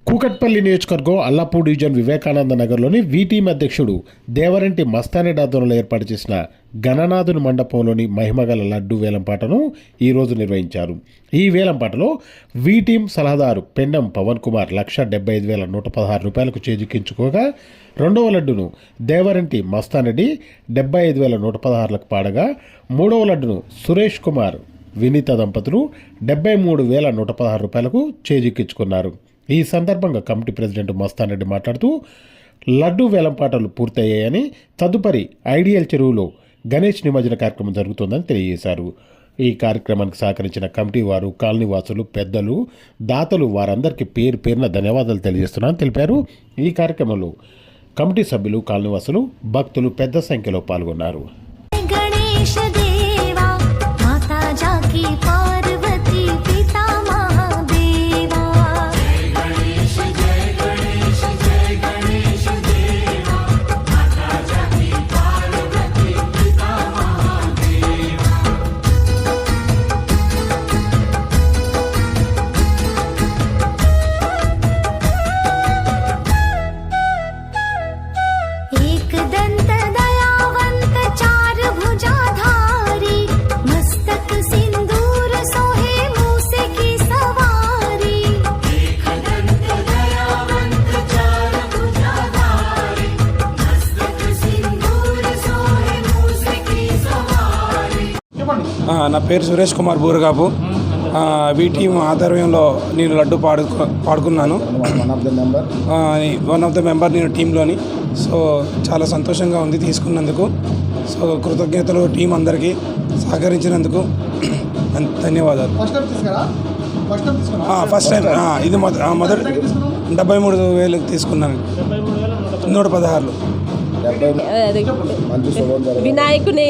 కూకట్పల్లి నియోజకవర్గం అల్లాపూర్ డివిజన్ వివేకానంద నగర్లోని వీటీఎం అధ్యక్షుడు దేవరంటి మస్తానెడ్డి ఆధ్వర్యంలో ఏర్పాటు చేసిన గణనాథుని మండపంలోని మహిమగల లడ్డు వేలంపాటను ఈరోజు నిర్వహించారు. ఈ వేలంపాటలో వీటీఎం సలహాదారు పెండం పవన్ కుమార్ 1,75,116 రూపాయలకు చేజిక్కించుకోగా రెండవ లడ్డును దేవరంటి మస్తానెడ్డి 75,116లకు పాడగా మూడవ లడ్డును సురేష్ కుమార్ వినీత దంపతులు 73,116 రూపాయలకు చేజిక్కించుకున్నారు. ఈ సందర్భంగా కమిటీ ప్రెసిడెంట్ మస్తానెడ్డి మాట్లాడుతూ లడ్డు వేలంపాటలు పూర్తయ్యాయని, తదుపరి ఐడియల్ చెరువులో గణేష్ నిమజ్జన కార్యక్రమం జరుగుతోందని తెలియజేశారు. ఈ కార్యక్రమానికి సహకరించిన కమిటీ వారు, కాలనీవాసులు, పెద్దలు, దాతలు వారందరికీ పేరు పేరున ధన్యవాదాలు తెలియజేస్తున్నారని తెలిపారు. ఈ కార్యక్రమంలో కమిటీ సభ్యులు, కాలనీవాసులు, భక్తులు పెద్ద సంఖ్యలో పాల్గొన్నారు. నా పేరు సురేష్ కుమార్ బూరగాపు. వీటీఎం ఆధ్వర్యంలో నేను లడ్డు పాడుకున్నాను. వన్ ఆఫ్ ద మెంబర్ నేను టీంలోని. సో చాలా సంతోషంగా ఉంది తీసుకున్నందుకు. సో కృతజ్ఞతలు టీం అందరికీ సహకరించినందుకు ధన్యవాదాలు. ఫస్ట్ టైం ఇది మొదటి 73,000 తీసుకున్నాను. 116. వినాయకుని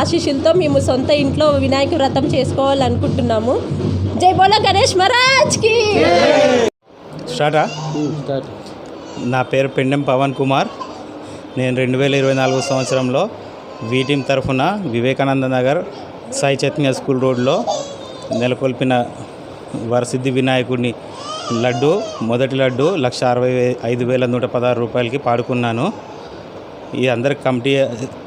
ఆశీస్సులతో మేము సొంత ఇంట్లో వినాయక వ్రతం చేసుకోవాలనుకుంటున్నాము. జై బోలో గణేష్ మహారాజ్కి. స్టార్ట్. నా పేరు పెండెం పవన్ కుమార్. నేను 2024 సంవత్సరంలో వీటీఎం తరఫున వివేకానంద నగర్ సాయి చైతన్య స్కూల్ రోడ్లో నెలకొల్పిన వరసిద్ధి వినాయకుడిని లడ్డు, మొదటి లడ్డు 1,65,116 రూపాయలకి పాడుకున్నాను. ఈ అందరు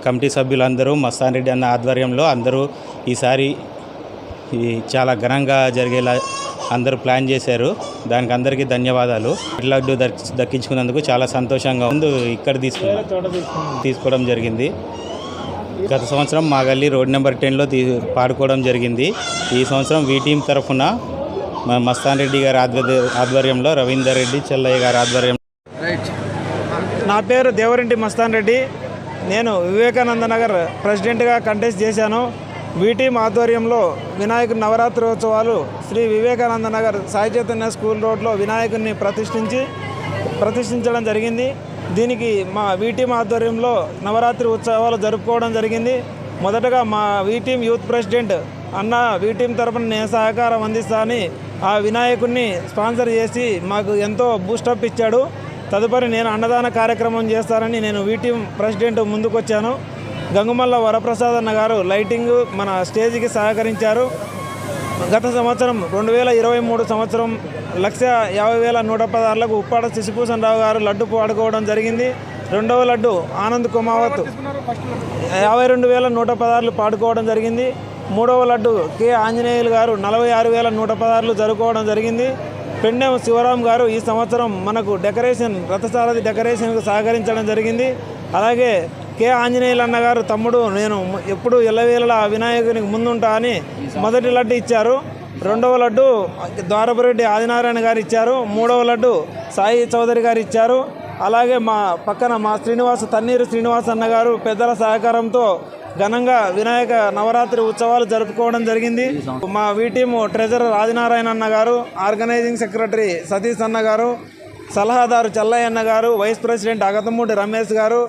కమిటీ సభ్యులందరూ మస్తానెడ్డి అన్న ఆధ్వర్యంలో అందరూ ఈసారి చాలా ఘనంగా జరిగేలా అందరూ ప్లాన్ చేశారు. దానికి అందరికీ ధన్యవాదాలు. లడ్డు దక్కించుకున్నందుకు చాలా సంతోషంగా ఉంది. ఇక్కడ తీసుకోవడం జరిగింది. గత సంవత్సరం మా గల్లీ రోడ్ నెంబర్ 10లో పాడుకోవడం జరిగింది. ఈ సంవత్సరం వీటీఎం తరఫున మస్తానెడ్డి గారి ఆధ్వర్యంలో, రవీందర్ రెడ్డి చెల్లయ్య గారి ఆధ్వర్యంలో. నా పేరు దేవరంటి మస్తానెడ్డి. నేను వివేకానంద నగర్ ప్రెసిడెంట్గా కంటెస్ట్ చేశాను. వీటీఎం ఆధ్వర్యంలో వినాయకుని నవరాత్రోత్సవాలు శ్రీ వివేకానంద నగర్ సాయి చైతన్య స్కూల్ రోడ్లో వినాయకుడిని ప్రతిష్ఠించడం జరిగింది. దీనికి మా వీటీఎం ఆధ్వర్యంలో నవరాత్రి ఉత్సవాలు జరుపుకోవడం జరిగింది. మొదటగా మా వీటీఎం యూత్ ప్రెసిడెంట్ అన్న వీటీఎం తరపున నేను సహకారం అందిస్తానని ఆ వినాయకుడిని స్పాన్సర్ చేసి మాకు ఎంతో బూస్టప్ ఇచ్చాడు. తదుపరి నేను అన్నదాన కార్యక్రమం చేస్తానని నేను వీటీఎం ప్రెసిడెంట్ ముందుకొచ్చాను. గంగుమల్ల వరప్రసాద్ అన్న గారు లైటింగ్ మన స్టేజ్కి సహకరించారు. గత సంవత్సరం 2023 సంవత్సరం 1,50,116లకు ఉప్పాడ శశిభూషణ్ రావు గారు లడ్డు పాడుకోవడం జరిగింది. రెండవ లడ్డు ఆనంద్ కుమావత్ 52,116 పాడుకోవడం జరిగింది. మూడవ లడ్డు కె ఆంజనేయులు గారు 46,116 జరుపుకోవడం జరిగింది. పెండెం శివరాం గారు ఈ సంవత్సరం మనకు రథసారథి డెకరేషన్కు సహకరించడం జరిగింది. అలాగే కె ఆంజనేయులు అన్న గారు తమ్ముడు నేను ఎప్పుడు ఎల్లవేళలా వినాయకునికి ముందుంటా అని మొదటి లడ్డు ఇచ్చారు. రెండవ లడ్డు ద్వారపురెడ్డి ఆదినారాయణ గారు ఇచ్చారు. మూడవ లడ్డు సాయి చౌదరి గారు ఇచ్చారు. అలాగే మా పక్కన మా తన్నీరు శ్రీనివాస్ అన్న గారు పెద్దల సహకారంతో ఘనంగా వినాయక నవరాత్రి ఉత్సవాలు జరుపుకోవడం జరిగింది. మా వీటీఎం ట్రెజరర్ ఆదినారాయణ అన్న గారు, ఆర్గనైజింగ్ సెక్రటరీ సతీష్ అన్న గారు, సలహాదారు చెల్లయ్య అన్న గారు, వైస్ ప్రెసిడెంట్ అగతమూడి రమేష్ గారు,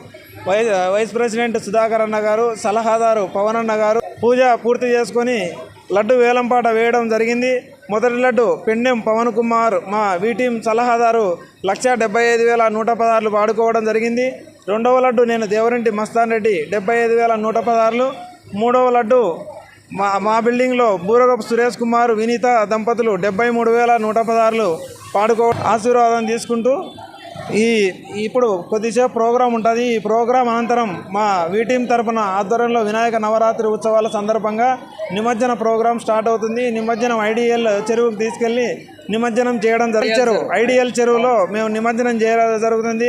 వైస్ ప్రెసిడెంట్ సుధాకర్ అన్న గారు, సలహాదారు పవన్ అన్న గారు పూజ పూర్తి చేసుకొని లడ్డు వేలంపాట వేయడం జరిగింది. మొదటి లడ్డు పెండెం పవన్ కుమార్ మా వీటీఎం సలహాదారు 1,75,116 పాడుకోవడం జరిగింది. రెండవ లడ్డు నేను దేవరంటి మస్తానెడ్డి 75,116. మూడవ లడ్డు మా బిల్డింగ్లో బూరగపు సురేష్ కుమార్ వినీత దంపతులు 73,116 పాడుకో ఆశీర్వాదం తీసుకుంటూ ఇప్పుడు కొద్దిసేపు ప్రోగ్రాం ఉంటుంది. ఈ ప్రోగ్రాం అనంతరం మా టీం తరపున ఆధ్వర్యంలో వినాయక నవరాత్రి ఉత్సవాల సందర్భంగా నిమజ్జన ప్రోగ్రాం స్టార్ట్ అవుతుంది. నిమజ్జనం ఐడియల్ చెరువుకు తీసుకెళ్ళి నిమజ్జనం చేయడం ఐడియల్ చెరువులో మేము నిమజ్జనం చేయడం జరుగుతుంది.